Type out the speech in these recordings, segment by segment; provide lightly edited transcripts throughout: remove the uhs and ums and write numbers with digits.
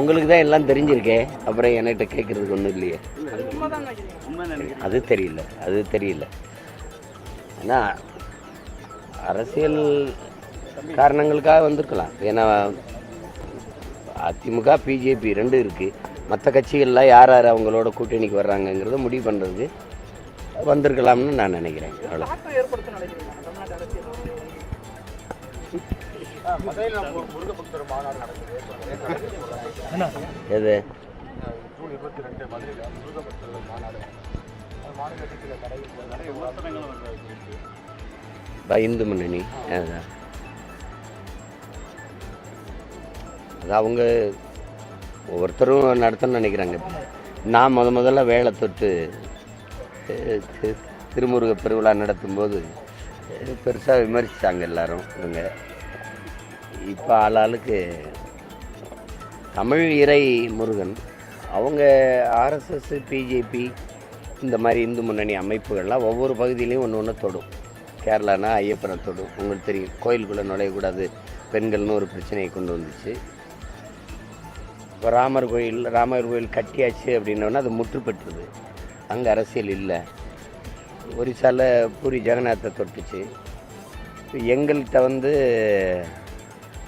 உங்களுக்கு தான் எல்லாம் தெரிஞ்சிருக்கே, அப்புறம் என்கிட்ட கேட்கறதுக்கு ஒன்றும் இல்லையே. அது தெரியல. ஆனால் அரசியல் காரணங்களுக்காக வந்திருக்கலாம். ஏன்னா அதிமுக பிஜேபி ரெண்டும் இருக்குது. மற்ற கட்சிகள்லாம் யார் யார் அவங்களோட கூட்டணிக்கு வர்றாங்கங்கிறத முடிவு பண்ணுறதுக்கு வந்திருக்கலாம்னு நான் நினைக்கிறேன். அவ்வளோ எது இந்து முன்னணி அது அவங்க ஒவ்வொருத்தரும் நடத்தணும்னு நினைக்கிறாங்க. நான் முதல்ல வேலை தொட்டு திருமுருக பெருவிழா நடத்தும்போது பெருசாக விமர்சித்தாங்க எல்லாரும். இவங்க இப்போ ஆளாளுக்கு தமிழ் இறை முருகன் அவங்க ஆர்எஸ்எஸ் பிஜேபி இந்த மாதிரி இந்து முன்னணி அமைப்புகள்லாம் ஒவ்வொரு பகுதியிலையும் ஒன்று தொடும். கேரளானா ஐயப்பனை தொடும். உங்களுக்கு தெரியும், கோயிலுக்குள்ளே நுழையக்கூடாது பெண்கள்னு ஒரு பிரச்சனையை கொண்டு வந்துச்சு. இப்போ ராமர் கோயில் கட்டியாச்சு அப்படின்னோன்னா அது முற்று பெற்றுது. அங்கே அரசியல் இல்லை. ஒரிசாவில் பூரி ஜெகநாத்தை தொட்டுச்சு. எங்கள்கிட்ட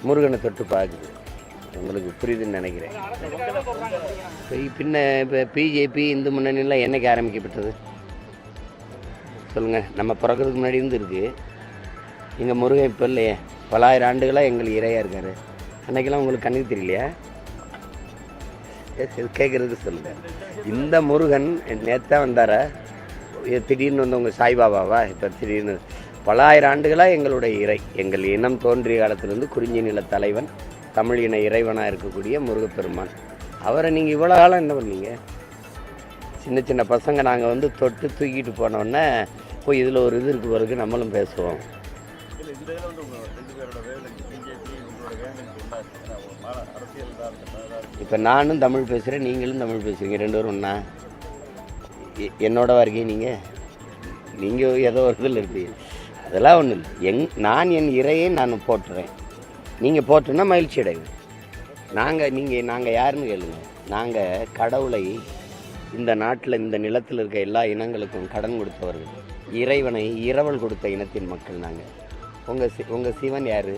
முருகனை தொட்டு பார்க்குது. உங்களுக்கு புரியுதுன்னு நினைக்கிறேன். இப்போ பிஜேபி இந்து முன்னணிலாம் என்னைக்கு ஆரம்பிக்கப்பட்டது சொல்லுங்கள்? நம்ம பிறக்கிறதுக்கு முன்னாடி இருந்து இருக்குது. இங்கே முருகன் இப்போ இல்லையே, பல ஆயிரம் ஆண்டுகளாக எங்களுக்கு இறையாக இருக்கார். அன்றைக்கெல்லாம் உங்களுக்கு கண்ணுக்கு தெரியலையா? கேட்குறதுக்கு சொல்லுங்கள். இந்த முருகன் நேற்று வந்தாரா? திடீர்னு வந்தவங்க சாய்பாபாவா? இப்போ திடீர்னு பல ஆயிரம் ஆண்டுகளாக எங்களுடைய இறை, எங்கள் இனம் தோன்றிய காலத்திலேருந்து குறிஞ்சி நில தலைவன், தமிழ் இன இறைவனாக இருக்கக்கூடிய முருகப்பெருமான். அவரை நீங்கள் இவ்வளோ காலம் என்ன பண்ணீங்க? சின்ன சின்ன பசங்க நாங்கள் தொட்டு தூக்கிட்டு போனோன்னே போய் இதில் ஒரு இது இருக்கு பிறகு நம்மளும் பேசுவோம். இப்போ நானும் தமிழ் பேசுகிறேன், நீங்களும் தமிழ் பேசுகிறீங்க, ரெண்டு பேரும் ஒன்றா? என்னோட இருக்கீங்க நீங்கள் ஏதோ ஒரு இதில் இருப்பீங்க. அதெல்லாம் ஒன்றும் இல்லை. நான் என் இறையை நான் போட்டுறேன், நீங்கள் போட்டுன்னா மகிழ்ச்சி அடைவேன். நாங்கள் யாருன்னு கேளுங்க. நாங்கள் கடவுளை இந்த நாட்டில் இந்த நிலத்தில் இருக்க எல்லா இனங்களுக்கும் கடன் கொடுத்தவர்கள், இறைவனை இரவல் கொடுத்த இனத்தின் மக்கள் நாங்கள். உங்கள் சிவன் யார்?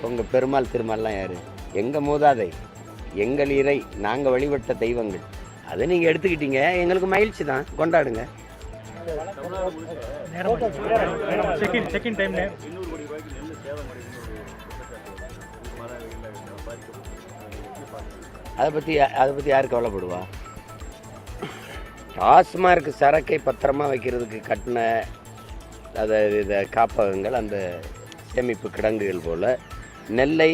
உங்கள் பெருமாள் திருமால்லாம் யார்? எங்கள் மூதாதை, எங்கள் இறை, நாங்கள் வழிபட்ட தெய்வங்கள். அதை நீங்கள் எடுத்துக்கிட்டீங்க, எங்களுக்கு மகிழ்ச்சி தான், கொண்டாடுங்க. அதை பற்றி யார் கவலைப்படுவா? டாஸ்மார்க் சரக்கை பத்திரமா வைக்கிறதுக்கு கட்டின இதை காப்பகங்கள், அந்த சேமிப்பு கிடங்குகள் போல் நெல்லை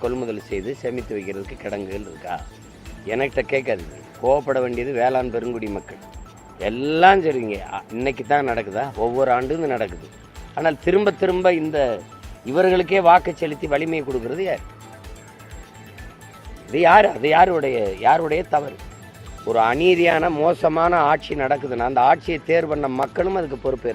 கொள்முதல் செய்து சேமித்து வைக்கிறதுக்கு கிடங்குகள் இருக்கா? என்கிட்ட கேட்காதீங்க. கோவப்பட வேண்டியது வேளாண் பெருங்குடி மக்கள். எல்லாம் சரிங்க, இன்னைக்கு தான் நடக்குதா? ஒவ்வொரு ஆண்டும் நடக்குது. ஆனால் திரும்ப திரும்ப இவர்களுக்கே வாக்கு செலுத்தி வலிமையை கொடுக்கறது யார்? இது யார்? அது யாருடைய தவறு? ஒரு அநீதியான மோசமான ஆட்சி நடக்குதுன்னா அந்த ஆட்சியை தேர்வு பண்ண மக்களும் அதுக்கு பொறுப்பேற்க